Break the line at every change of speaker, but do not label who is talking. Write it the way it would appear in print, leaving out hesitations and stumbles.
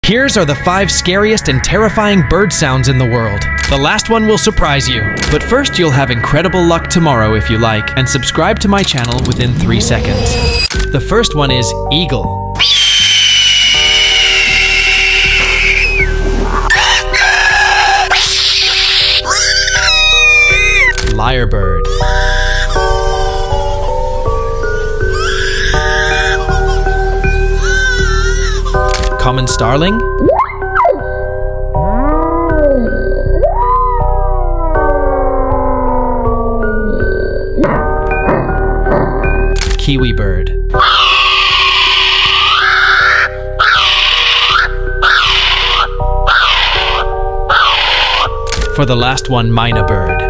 Here's are the 5 scariest and terrifying bird sounds in the world. The last one will surprise you. But first, you'll have incredible luck tomorrow if you like, and subscribe to my channel within 3 seconds. The first one is eagle. Lyre bird. Common starling. Kiwi bird. For the last one, Myna bird.